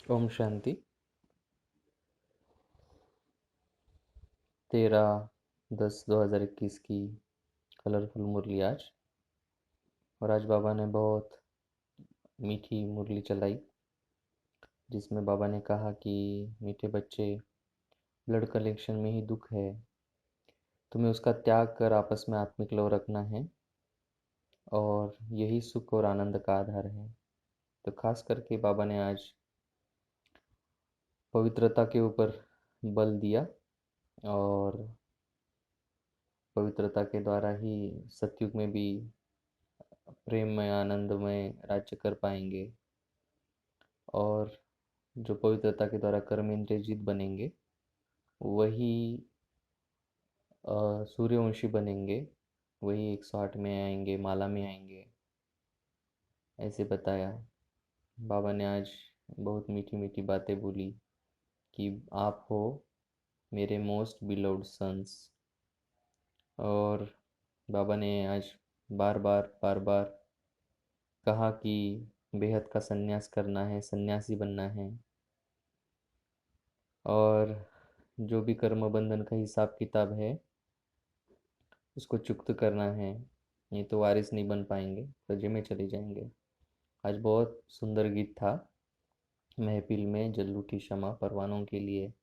ओम शांति। 13/10/2021 की कलरफुल मुरली आज। और आज बाबा ने बहुत मीठी मुरली चलाई, जिसमें बाबा ने कहा कि मीठे बच्चे, ब्लड कलेक्शन में ही दुख है, तुम्हें उसका त्याग कर आपस में आत्मिक लव रखना है और यही सुख और आनंद का आधार है। तो खास करके बाबा ने आज पवित्रता के ऊपर बल दिया और पवित्रता के द्वारा ही सतयुग में भी प्रेम में आनंद में राज्य कर पाएंगे। और जो पवित्रता के द्वारा कर्म इंद्रियजित बनेंगे वही सूर्यवंशी बनेंगे, वही 108 में आएंगे, माला में आएंगे, ऐसे बताया। बाबा ने आज बहुत मीठी मीठी बातें बोली कि आप हो मेरे मोस्ट बिलोव्ड सन्स। और बाबा ने आज बार बार कहा कि बेहद का संन्यास करना है, सन्यासी बनना है और जो भी कर्म बंधन का हिसाब किताब है उसको चुक्त करना है, नहीं तो वारिस नहीं बन पाएंगे, प्रजे में चले जाएंगे। आज बहुत सुंदर गीत था। महफिल में जल उठी क्षमा परवानों के लिए,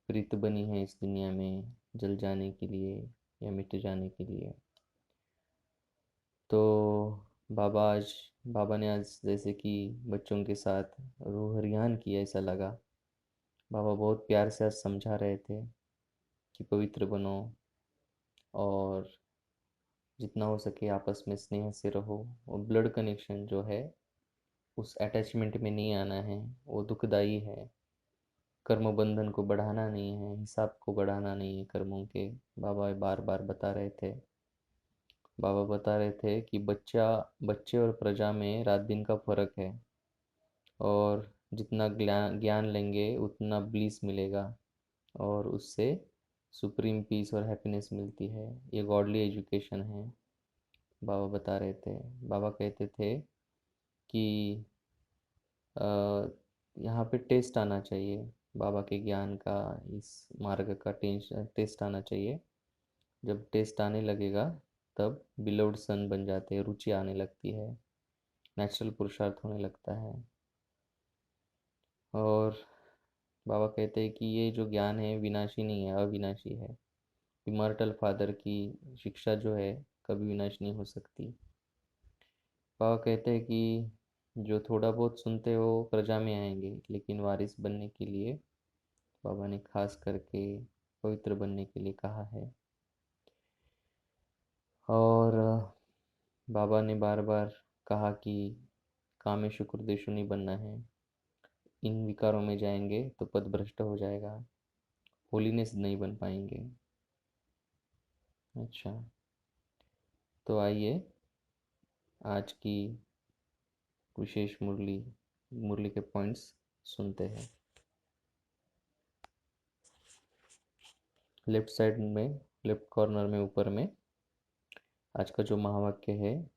प्रीत बनी है इस दुनिया में जल जाने के लिए या मिट जाने के लिए। तो बाबा ने आज जैसे कि बच्चों के साथ रूहरियान किया, ऐसा लगा। बाबा बहुत प्यार से आज समझा रहे थे कि पवित्र बनो और जितना हो सके आपस में स्नेह से रहो। और ब्लड कनेक्शन जो है उस अटैचमेंट में नहीं आना है, वो दुखदाई है। कर्म बंधन को बढ़ाना नहीं है, हिसाब को बढ़ाना नहीं है कर्मों के। बाबा बार बार बता रहे थे। बाबा बता रहे थे कि बच्चे और प्रजा में रात दिन का फर्क है और जितना ज्ञान लेंगे उतना ब्लिस मिलेगा और उससे सुप्रीम पीस और हैप्पीनेस मिलती है। ये गॉडली एजुकेशन है, बाबा बता रहे थे। बाबा कहते थे कि अ, यहाँ पे टेस्ट आना चाहिए, बाबा के ज्ञान का, इस मार्ग का टेस्ट आना चाहिए। जब टेस्ट आने लगेगा तब बिलोव्ड सन बन जाते हैं, रुचि आने लगती है, नेचुरल पुरुषार्थ होने लगता है। और बाबा कहते हैं कि ये जो ज्ञान है विनाशी नहीं है, अविनाशी है। इमर्टल फादर की शिक्षा जो है कभी विनाश नहीं हो सकती। बाबा कहते हैं कि जो थोड़ा बहुत सुनते हो प्रजा में आएंगे, लेकिन वारिस बनने के लिए बाबा ने खास करके पवित्र बनने के लिए कहा है। और बाबा ने बार बार कहा कि कामेशु क्रोधेशु नहीं बनना है। इन विकारों में जाएंगे तो पद भ्रष्ट हो जाएगा, होलीनेस नहीं बन पाएंगे। अच्छा, तो आइए आज की विशेष मुरली मुरली के पॉइंट्स सुनते हैं। लेफ्ट साइड में, लेफ्ट कॉर्नर में ऊपर में आज का जो महावाक्य है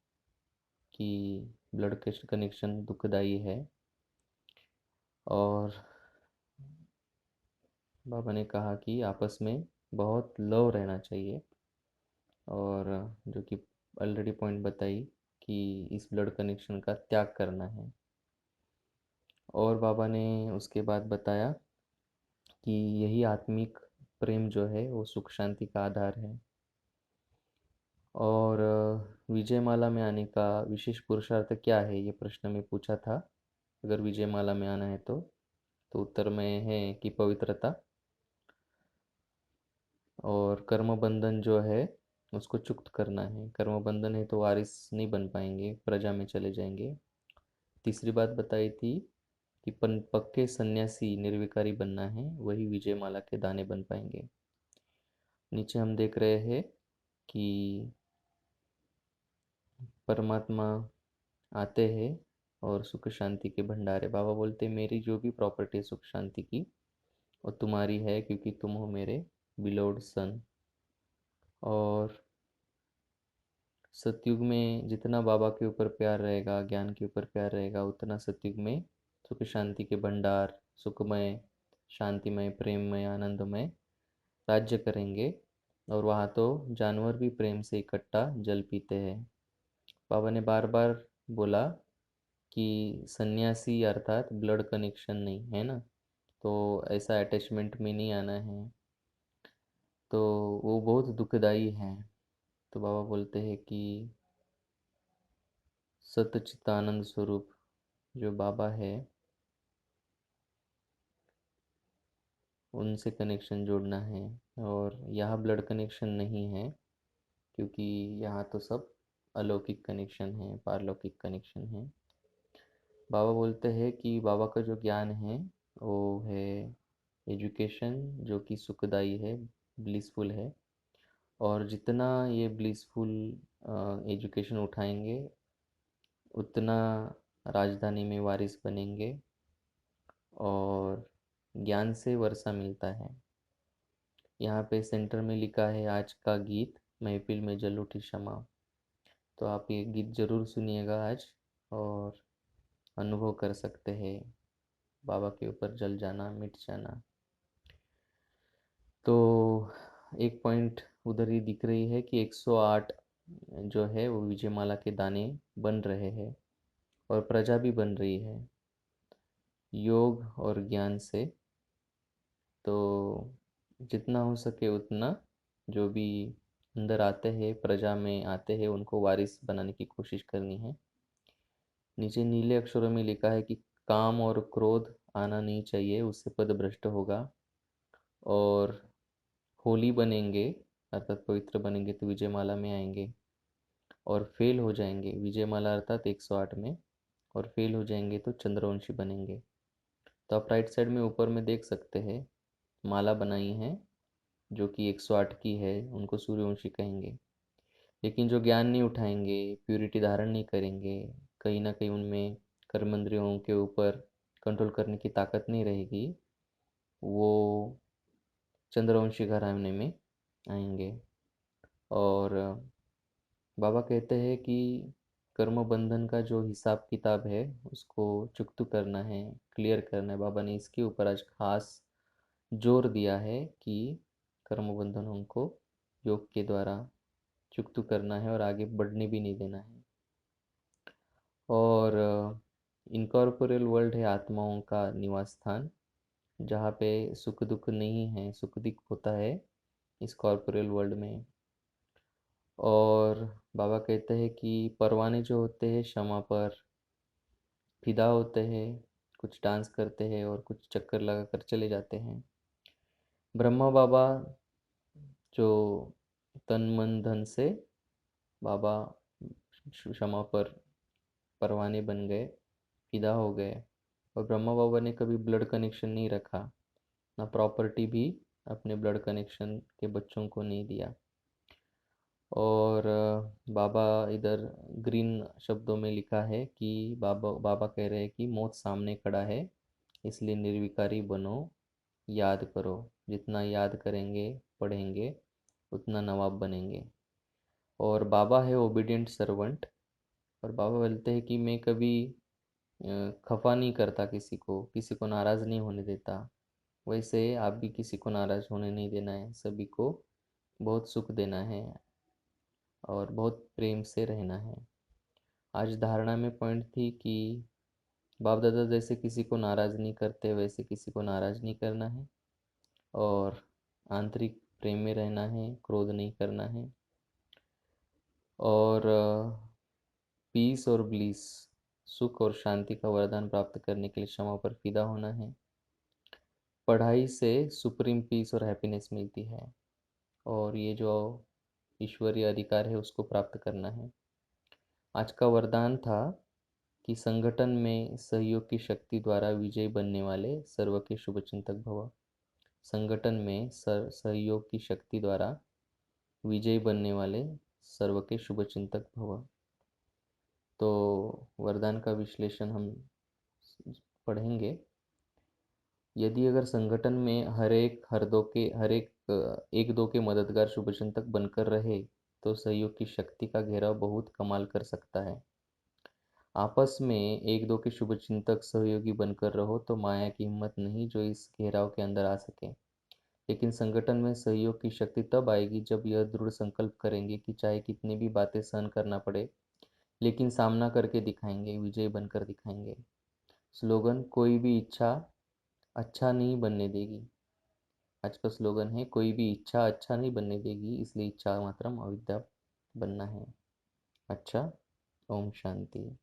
कि ब्लड कनेक्शन दुखदाई है और बाबा ने कहा कि आपस में बहुत लव रहना चाहिए। और जो कि ऑलरेडी पॉइंट बताई कि इस ब्लड कनेक्शन का त्याग करना है। और बाबा ने उसके बाद बताया कि यही आत्मिक प्रेम जो है वो सुख शांति का आधार है। और विजयमाला में आने का विशेष पुरुषार्थ क्या है, ये प्रश्न में पूछा था। अगर विजयमाला में आना है तो उत्तर में है कि पवित्रता और कर्म बंधन जो है उसको चुक्त करना है। कर्म बंधन है तो वारिस नहीं बन पाएंगे, प्रजा में चले जाएंगे। तीसरी बात बताई थी कि पक्के सन्यासी निर्विकारी बनना है, वही विजयमाला के दाने बन पाएंगे। नीचे हम देख रहे हैं कि परमात्मा आते हैं और सुख शांति के भंडार है। बाबा बोलते मेरी जो भी प्रॉपर्टी है सुख शांति की वो तुम्हारी है, क्योंकि तुम हो मेरे बिलोव्ड सन। और सतयुग में जितना बाबा के ऊपर प्यार रहेगा, ज्ञान के ऊपर प्यार रहेगा, उतना सतयुग में सुख शांति के भंडार, सुखमय, शांतिमय, प्रेममय, आनंदमय राज्य करेंगे। और वहाँ तो जानवर भी प्रेम से इकट्ठा जल पीते हैं। बाबा ने बार बार बोला कि सन्यासी अर्थात ब्लड कनेक्शन नहीं है ना, तो ऐसा अटैचमेंट में नहीं आना है, तो वो बहुत दुखदाई है। तो बाबा बोलते हैं कि सतचितानंद स्वरूप जो बाबा है उनसे कनेक्शन जोड़ना है। और यहाँ ब्लड कनेक्शन नहीं है, क्योंकि यहाँ तो सब अलौकिक कनेक्शन है, पारलौकिक कनेक्शन है। बाबा बोलते हैं कि बाबा का जो ज्ञान है वो है एजुकेशन, जो कि सुखदाई है, ब्लिसफुल है। और जितना ये ब्लिसफुल एजुकेशन उठाएंगे उतना राजधानी में वारिस बनेंगे और ज्ञान से वर्षा मिलता है। यहाँ पे सेंटर में लिखा है आज का गीत, महफिल में जल उठी शमा। तो आप ये गीत ज़रूर सुनिएगा आज, और अनुभव कर सकते हैं बाबा के ऊपर जल जाना, मिट जाना। तो एक पॉइंट उधर ही दिख रही है कि 108 जो है वो विजयमाला के दाने बन रहे हैं और प्रजा भी बन रही है योग और ज्ञान से। तो जितना हो सके उतना जो भी अंदर आते हैं, प्रजा में आते हैं, उनको वारिस बनाने की कोशिश करनी है। नीचे नीले अक्षरों में लिखा है कि काम और क्रोध आना नहीं चाहिए, उससे पद भ्रष्ट होगा। और होली बनेंगे अर्थात पवित्र बनेंगे तो विजयमाला में आएंगे, और फेल हो जाएंगे विजयमाला अर्थात 108 में, और फेल हो जाएंगे तो चंद्रवंशी बनेंगे। तो आप राइट साइड में ऊपर में देख सकते हैं माला बनाई है जो कि 108 की है, उनको सूर्यवंशी कहेंगे। लेकिन जो ज्ञान नहीं उठाएंगे, प्यूरिटी धारण नहीं करेंगे, कहीं ना कहीं उनमें कर्मेंद्रियों के ऊपर कंट्रोल करने की ताकत नहीं रहेगी, वो चंद्रवंशी घराने में आएंगे। और बाबा कहते हैं कि कर्म बंधन का जो हिसाब किताब है उसको चुकता करना है, क्लियर करना है। बाबा ने इसके ऊपर आज खास जोर दिया है कि कर्म बंधनों को योग के द्वारा चुकता करना है और आगे बढ़ने भी नहीं देना है। और इनकॉर्पोरियल वर्ल्ड है आत्माओं का निवास स्थान, जहाँ पे सुख दुख नहीं है, सुख दुख होता है इस कॉर्पोरियल वर्ल्ड में। और बाबा कहते हैं कि परवाने जो होते हैं क्षमा पर फिदा होते हैं, कुछ डांस करते हैं और कुछ चक्कर लगा कर चले जाते हैं। ब्रह्मा बाबा जो तन मन धन से बाबा क्षमा पर परवाने बन गए, फिदा हो गए। और ब्रह्मा बाबा ने कभी ब्लड कनेक्शन नहीं रखा, ना प्रॉपर्टी भी अपने ब्लड कनेक्शन के बच्चों को नहीं दिया। और बाबा इधर ग्रीन शब्दों में लिखा है कि बाबा बाबा कह रहे हैं कि मौत सामने खड़ा है, इसलिए निर्विकारी बनो, याद करो। जितना याद करेंगे पढ़ेंगे उतना नवाब बनेंगे। और बाबा है ओबीडियंट सर्वेंट। और बाबा बोलते हैं कि मैं कभी खफा नहीं करता, किसी को नाराज़ नहीं होने देता। वैसे आप भी किसी को नाराज़ होने नहीं देना है, सभी को बहुत सुख देना है और बहुत प्रेम से रहना है। आज धारणा में पॉइंट थी कि बाप दादा जैसे किसी को नाराज़ नहीं करते वैसे किसी को नाराज़ नहीं करना है, और आंतरिक प्रेम में रहना है, क्रोध नहीं करना है। और पीस और ब्लीस, सुख और शांति का वरदान प्राप्त करने के लिए क्षमा पर फिदा होना है। पढ़ाई से सुप्रीम पीस और हैप्पीनेस मिलती है, और ये जो ईश्वरीय अधिकार है उसको प्राप्त करना है। आज का वरदान था कि संगठन में सहयोग की शक्ति द्वारा विजयी बनने वाले सर्व के शुभचिंतक भव। संगठन में सहयोग की शक्ति द्वारा विजयी बनने वाले सर्व के शुभचिंतक भव। तो वरदान का विश्लेषण हम पढ़ेंगे। यदि अगर संगठन में एक दो के मददगार शुभचिंतक बनकर रहे तो सहयोग की शक्ति का घेराव बहुत कमाल कर सकता है। आपस में एक दो के शुभचिंतक सहयोगी बनकर रहो तो माया की हिम्मत नहीं जो इस घेराव के अंदर आ सके। लेकिन संगठन में सहयोग की शक्ति तब आएगी जब यह दृढ़ संकल्प करेंगे कि चाहे कितनी भी बातें सहन करना पड़े, लेकिन सामना करके दिखाएंगे, विजयी बनकर दिखाएंगे। स्लोगन: कोई भी इच्छा अच्छा नहीं बनने देगी। आज का स्लोगन है, कोई भी इच्छा अच्छा नहीं बनने देगी, इसलिए इच्छा मात्रम अविद्या बनना है। अच्छा। ओम शांति।